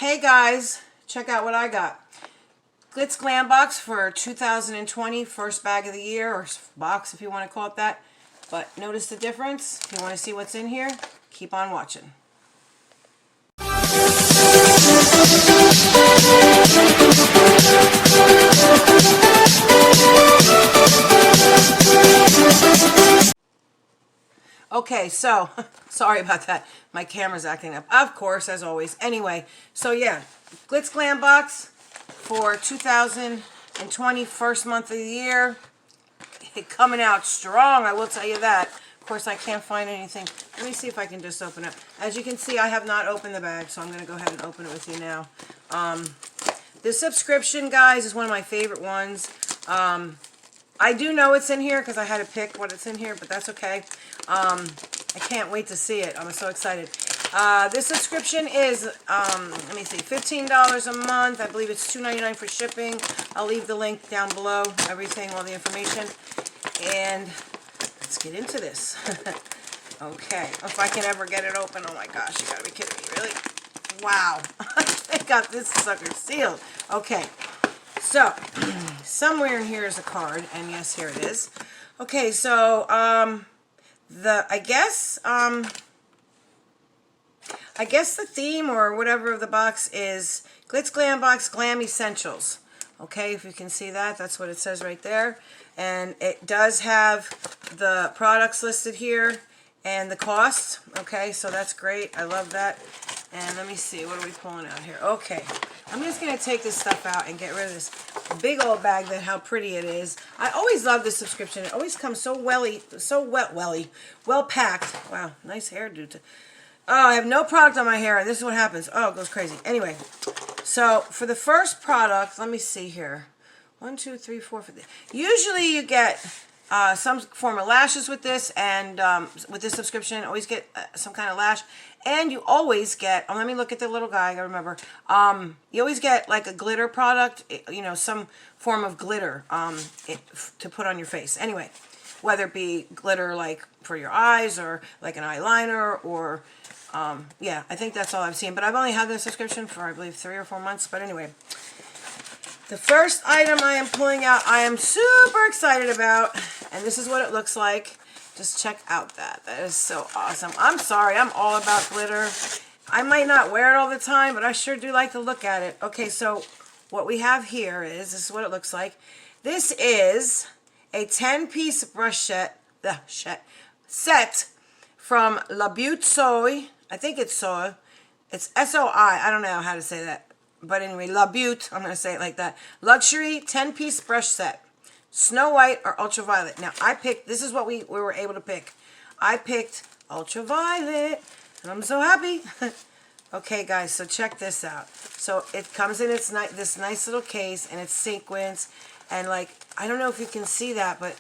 Hey guys, check out what I got. Glitz Glam Box for 2020, first bag of the year, or box if you want to call it that. But notice the difference. If you want to see what's in here, keep on watching. Okay, so, sorry about that. My camera's acting up. Of course, as always. Anyway, so yeah, Glitz Glam Box for 2020, first month of the year. Coming out strong, I will tell you that. Of course, I can't find anything. Let me see if I can just open it. As you can see, I have not opened the bag, so I'm going to go ahead and open it with you now. This subscription, guys, is one of my favorite ones. I do know it's in here because I had to pick what it's in here, but that's okay. I can't wait to see it. I'm so excited. This subscription is, let me see, $15 a month. I believe it's $2.99 for shipping. I'll leave the link down below, everything, all the information. And let's get into this. Okay, if I can ever get it open. Oh my gosh, you gotta be kidding me, really? Wow, I got this sucker sealed. Okay, so somewhere in here is a card, and yes, here it is. Okay, so I guess the theme or whatever of the box is Glitz Glam Box Glam Essentials. Okay, if you can see that, that's what it says right there. And it does have the products listed here and the cost. Okay, so that's great. I love that. And let me see, what are we pulling out here? Okay, I'm just going to take this stuff out and get rid of this big old bag, that how pretty it is. I always love this subscription. It always comes so well packed. Wow, nice hairdo. Oh, I have no product on my hair, and this is what happens. Oh, it goes crazy. Anyway, so for the first product, let me see here. 1, 2, 3, 4. Usually you get some form of lashes with this, and with this subscription, always get some kind of lash. And you always get, let me look at the little guy, I remember. You always get like a glitter product, you know, some form of glitter to put on your face. Anyway, whether it be glitter like for your eyes or like an eyeliner or, yeah, I think that's all I've seen. But I've only had this subscription for, I believe, 3 or 4 months. But anyway, the first item I am pulling out, I am super excited about, and this is what it looks like. Just check out that. That is so awesome. I'm sorry, I'm all about glitter. I might not wear it all the time, but I sure do like to look at it. Okay, so what we have here is, this is what it looks like. This is a 10-piece brush set from La Butte Soy. I think it's Soy. It's S-O-I. I don't know how to say that. But anyway, La Butte, I'm going to say it like that. Luxury 10-piece brush set. Snow White or Ultraviolet. Now, I picked, this is what we were able to pick. I picked Ultraviolet, and I'm so happy. Okay, guys, so check this out. So it comes in this nice little case, and it's sequins. And, like, I don't know if you can see that, but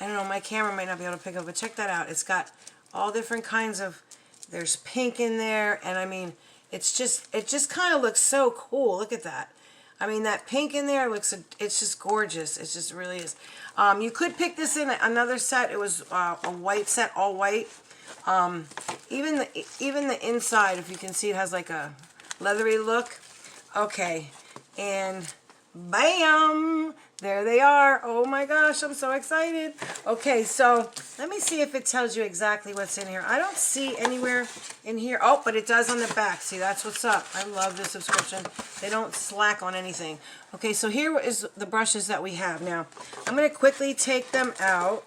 I don't know, my camera might not be able to pick up, but check that out. It's got all different kinds of, there's pink in there, and I mean, it just kind of looks so cool. Look at that. I mean, that pink in there looks, it's just gorgeous. It just really is. You could pick this in another set. It was a white set, all white. Even the inside, if you can see, it has like a leathery look. Okay, and bam! There they are. Oh my gosh, I'm so excited. Okay, so let me see if it tells you exactly what's in here. I don't see anywhere in here. Oh, but it does on the back. See, that's what's up. I love this subscription. They don't slack on anything. Okay, so here is the brushes that we have. Now, I'm going to quickly take them out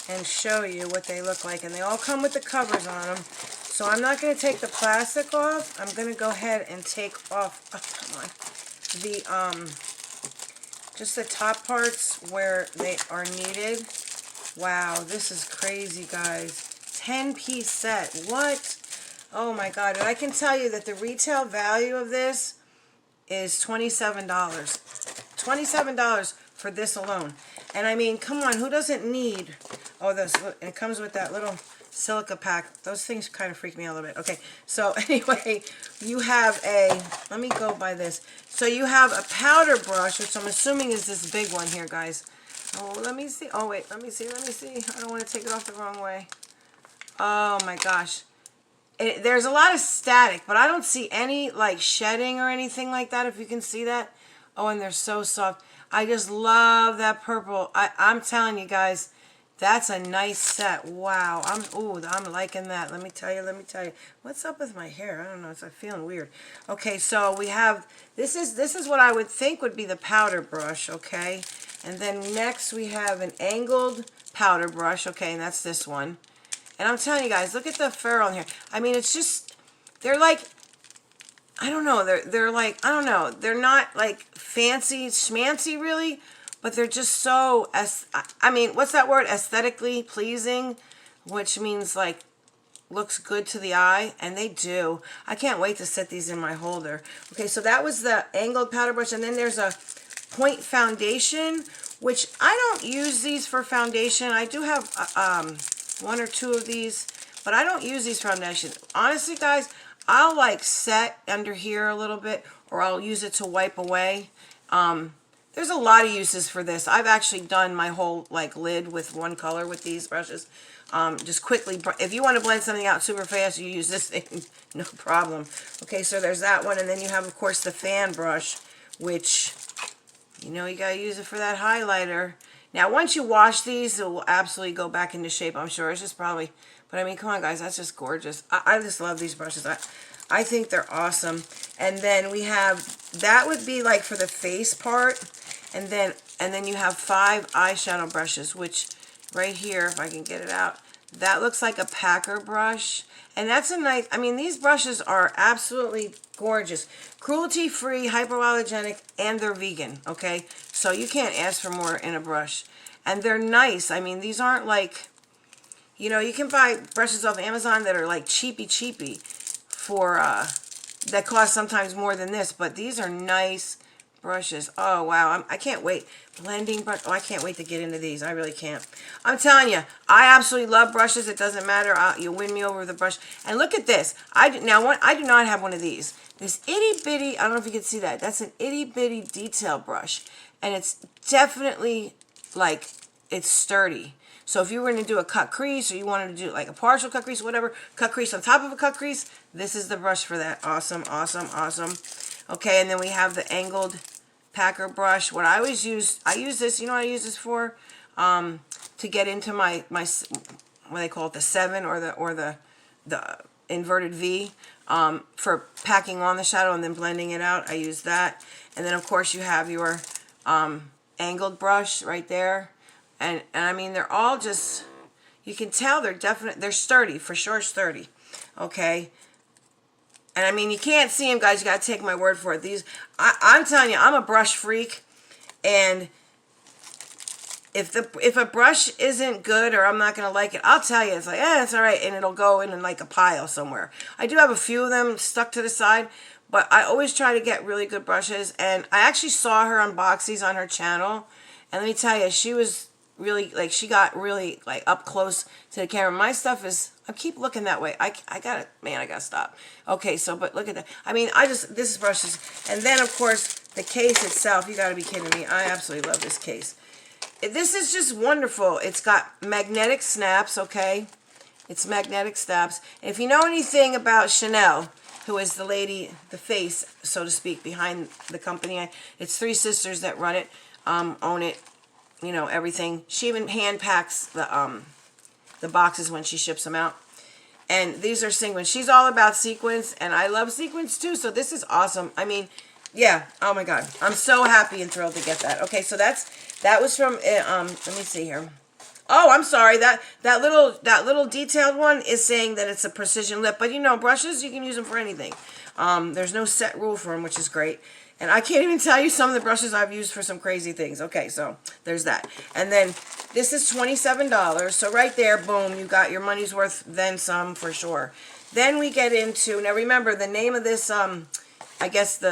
and show you what they look like. And they all come with the covers on them. So I'm not going to take the plastic off. I'm going to go ahead and take off, come on, just the top parts where they are needed. Wow, this is crazy, guys. 10-piece set. What? Oh my God. And I can tell you that the retail value of this is $27. $27 for this alone. And I mean, come on, who doesn't need, oh, this, it comes with that little silica pack. Those things kind of freak me out a little bit. Okay, so anyway, you have a, let me go by this. So you have a powder brush, which I'm assuming is this big one here, guys. Oh, let me see. Oh, wait, let me see. I don't want to take it off the wrong way. Oh, my gosh. there's a lot of static, but I don't see any like shedding or anything like that, if you can see that. Oh, and they're so soft. I just love that purple. I'm telling you guys, that's a nice set. Wow. I'm liking that. Let me tell you. What's up with my hair? I don't know. It's feeling weird. Okay, so we have, this is what I would think would be the powder brush, okay? And then next we have an angled powder brush, okay, and that's this one. And I'm telling you guys, look at the fur on here. I mean, it's just, they're like, I don't know, they're like, I don't know, they're not like fancy schmancy really, but they're just so, I mean, what's that word? Aesthetically pleasing, which means like looks good to the eye, and they do. I can't wait to set these in my holder. Okay, so that was the angled powder brush, and then there's a point foundation, which I don't use these for foundation. I do have one or two of these, but I don't use these for foundation. Honestly, guys, I'll like set under here a little bit, or I'll use it to wipe away. There's a lot of uses for this. I've actually done my whole like lid with one color with these brushes. Just quickly, if you want to blend something out super fast, you use this thing, no problem. Okay, so there's that one, and then you have, of course, the fan brush, which, you know, you gotta use it for that highlighter. Now, once you wash these, it will absolutely go back into shape, I'm sure. It's just probably, but I mean, come on, guys, that's just gorgeous. I just love these brushes. I think they're awesome. And then we have, that would be like for the face part, and then you have 5 eyeshadow brushes, which right here, if I can get it out, that looks like a packer brush. And that's a nice, I mean, these brushes are absolutely gorgeous. Cruelty-free, hypoallergenic, and they're vegan, okay? So you can't ask for more in a brush. And they're nice. I mean, these aren't like, you know, you can buy brushes off Amazon that are like cheapy for, that cost sometimes more than this, but these are nice brushes. Oh, wow. I can't wait. Blending brush. Oh, I can't wait to get into these. I really can't. I'm telling you, I absolutely love brushes. It doesn't matter. You win me over with a brush. And look at this. I do not have one of these. This itty bitty, I don't know if you can see that. That's an itty bitty detail brush. And it's definitely like, it's sturdy. So if you were going to do a cut crease, or you wanted to do like a partial cut crease, whatever, cut crease on top of a cut crease, this is the brush for that. Awesome, awesome, awesome. Okay, and then we have the angled packer brush. What I always use, I use this, you know what I use this for? To get into my what they call it, the 7 or the inverted V, for packing on the shadow and then blending it out. I use that. And then of course you have your angled brush right there. And I mean, they're all just, you can tell they're sturdy, for sure sturdy. Okay. And I mean, you can't see them, guys. You got to take my word for it. These, I'm telling you, I'm a brush freak. And if a brush isn't good, or I'm not going to like it, I'll tell you. It's like, it's all right. And it'll go in like a pile somewhere. I do have a few of them stuck to the side, but I always try to get really good brushes. And I actually saw her unbox these on her channel. And let me tell you, she was really, like, she got really like up close to the camera. My stuff is, I keep looking that way. I gotta, man, I gotta stop. Okay, so, but look at that. I mean, this is brushes. And then of course the case itself, you gotta be kidding me. I absolutely love this case. This is just wonderful. It's got magnetic snaps, okay? It's magnetic snaps. And if you know anything about Chanelle, who is the lady, the face, so to speak, behind the company, it's 3 sisters that run it, own it, you know, everything. She even hand packs the boxes when she ships them out. And these are sequins. She's all about sequins, and I love sequins too, so this is awesome. I mean, yeah, oh my god. I'm so happy and thrilled to get that. Okay, so that was from let me see here. Oh, I'm sorry. That little detailed one is saying that it's a precision lip, but you know, brushes, you can use them for anything. There's no set rule for them, which is great. And I can't even tell you some of the brushes I've used for some crazy things. Okay, so there's that. And then this is $27. So right there, boom, you got your money's worth, then some for sure. Then we get into, now remember the name of this, I guess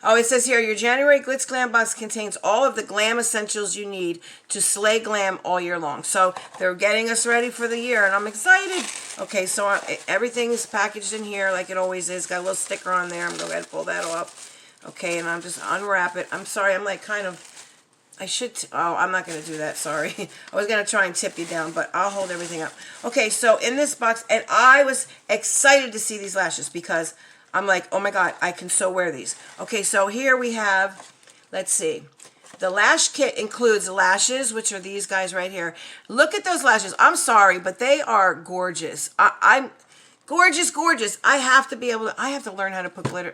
oh, it says here, your January Glitz Glam Box contains all of the glam essentials you need to slay glam all year long. So they're getting us ready for the year, and I'm excited. Okay, so everything's packaged in here like it always is. Got a little sticker on there. I'm going to go ahead and pull that off. Okay, and I'm just unwrap it. I'm sorry, I'm like kind of I should, oh, I'm not going to do that, sorry. I was going to try and tip you down, but I'll hold everything up. Okay, so in this box, and I was excited to see these lashes because I'm like, oh my God, I can so wear these. Okay, so here we have, let's see. The lash kit includes lashes, which are these guys right here. Look at those lashes. I'm sorry, but they are gorgeous. I'm gorgeous, gorgeous. I have to be able to, I have to learn how to put glitter,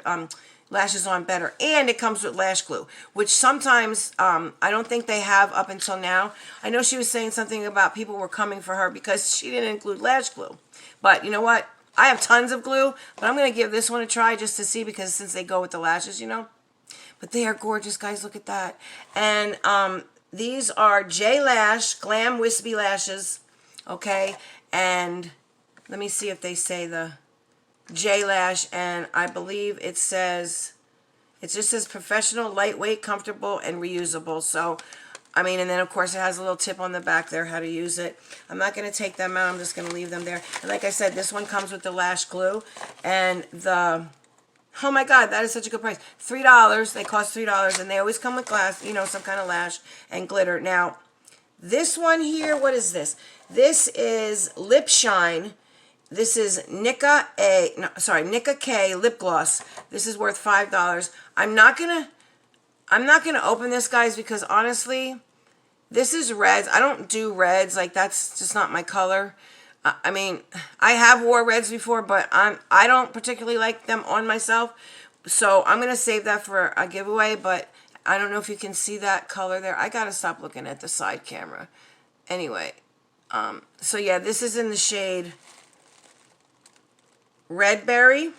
lashes on better. And it comes with lash glue, which sometimes I don't think they have up until now. I know she was saying something about people were coming for her because she didn't include lash glue. But you know what? I have tons of glue, but I'm going to give this one a try just to see because since they go with the lashes, you know. But they are gorgeous, guys. Look at that. And these are J Lash Glam Wispy Lashes. Okay. And let me see if they say the J Lash, and I believe it says, it just says professional, lightweight, comfortable, and reusable. So, I mean, and then of course it has a little tip on the back there how to use it. I'm not going to take them out. I'm just going to leave them there. And like I said, this one comes with the lash glue, and the, oh my God, that is such a good price. $3. They cost $3, and they always come with glass, you know, some kind of lash and glitter. Now, this one here, what is this? This is Lip Shine. This is Nicka K lip gloss. This is worth $5. I'm not gonna open this, guys, because honestly, this is reds. I don't do reds, like that's just not my color. I mean, I have wore reds before, but I don't particularly like them on myself. So I'm gonna save that for a giveaway. But I don't know if you can see that color there. I gotta stop looking at the side camera. Anyway, so yeah, this is in the shade Red Berry.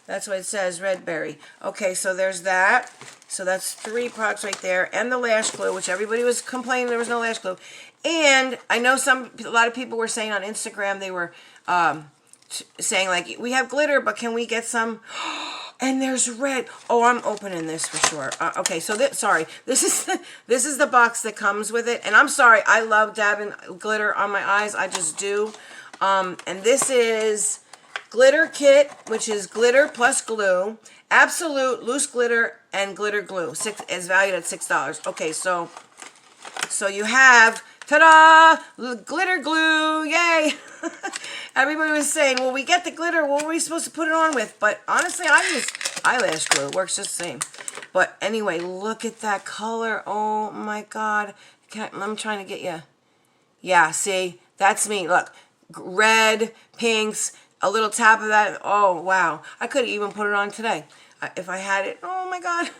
That's what it says, Red Berry. Okay, so there's that. So that's 3 products right there. And the lash glue, which everybody was complaining there was no lash glue. And I know a lot of people were saying on Instagram, they were saying like, we have glitter, but can we get some? And there's red. Oh, I'm opening this for sure. Okay, so this is the box that comes with it. And I'm sorry, I love dabbing glitter on my eyes. I just do. And this is glitter kit, which is glitter plus glue, absolute loose glitter and glitter glue. Is valued at $6. Okay, so you have, ta-da, glitter glue, yay! Everybody was saying, well, we get the glitter, what were we supposed to put it on with? But honestly, I use eyelash glue. It works just the same. But anyway, look at that color. Oh my God. I'm trying to get you. Yeah, see, that's me. Look, red, pinks, a little tap of that. Oh, wow. I could have even put it on today if I had it. Oh, my God.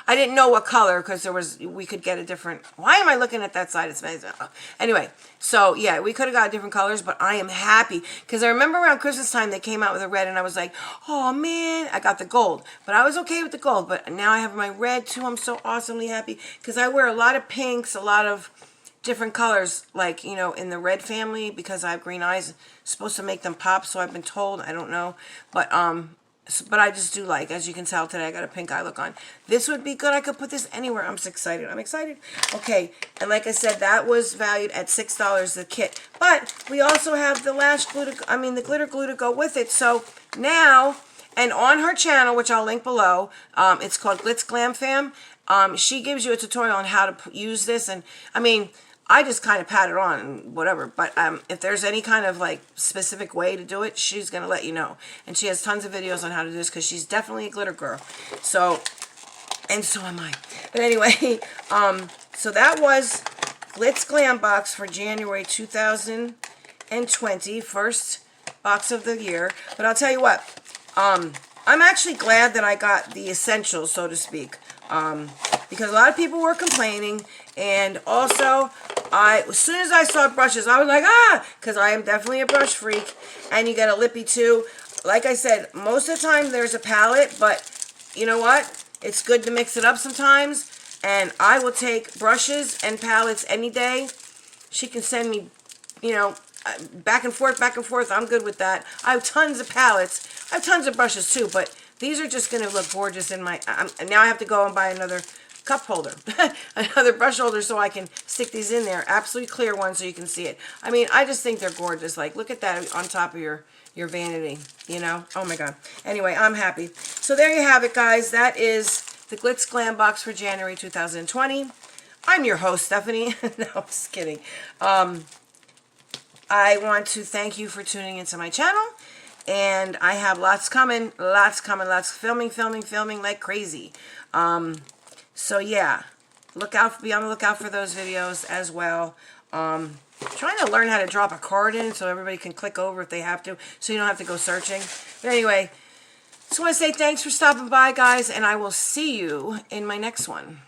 I didn't know what color because we could get a different. Why am I looking at that side? It's amazing. Anyway, so yeah, we could have got different colors, but I am happy because I remember around Christmas time they came out with a red and I was like, oh, man, I got the gold. But I was okay with the gold, but now I have my red too. I'm so awesomely happy because I wear a lot of pinks, a lot of different colors, like, you know, in the red family, because I have green eyes. It's supposed to make them pop, so I've been told. I don't know, but I just do like, as you can tell today, I got a pink eye look on. This would be good. I could put this anywhere. I'm so excited. I'm excited. Okay, and like I said, that was valued at $6, the kit. But we also have the lash glue the glitter glue to go with it. So now, and on her channel, which I'll link below, it's called GlitzGlamFam. She gives you a tutorial on how to use this, and I mean, I just kind of pat it on and whatever, but if there's any kind of like specific way to do it, she's going to let you know. And she has tons of videos on how to do this because she's definitely a glitter girl. So, and so am I. But anyway, so that was Glitz Glam Box for January 2020, first box of the year. But I'll tell you what, I'm actually glad that I got the essentials, so to speak. Because a lot of people were complaining, and also as soon as I saw brushes, I was like, because I am definitely a brush freak. And you get a lippy too. Like I said, most of the time there's a palette, but you know what? It's good to mix it up sometimes, and I will take brushes and palettes any day. She can send me, you know, back and forth, I'm good with that. I have tons of palettes. I have tons of brushes too, but these are just going to look gorgeous in my, now I have to go and buy another cup holder, another brush holder so I can stick these in there. Absolutely clear one so you can see it. I mean, I just think they're gorgeous. Like, look at that on top of your vanity, you know? Oh my God. Anyway, I'm happy. So there you have it, guys. That is the Glitz Glam Box for January 2020. I'm your host, Stephanie. No, I'm just kidding. I want to thank you for tuning into my channel. And I have lots coming, lots filming like crazy. So yeah, be on the lookout for those videos as well. Trying to learn how to drop a card in so everybody can click over if they have to, so you don't have to go searching. But anyway, just want to say thanks for stopping by, guys, and I will see you in my next one.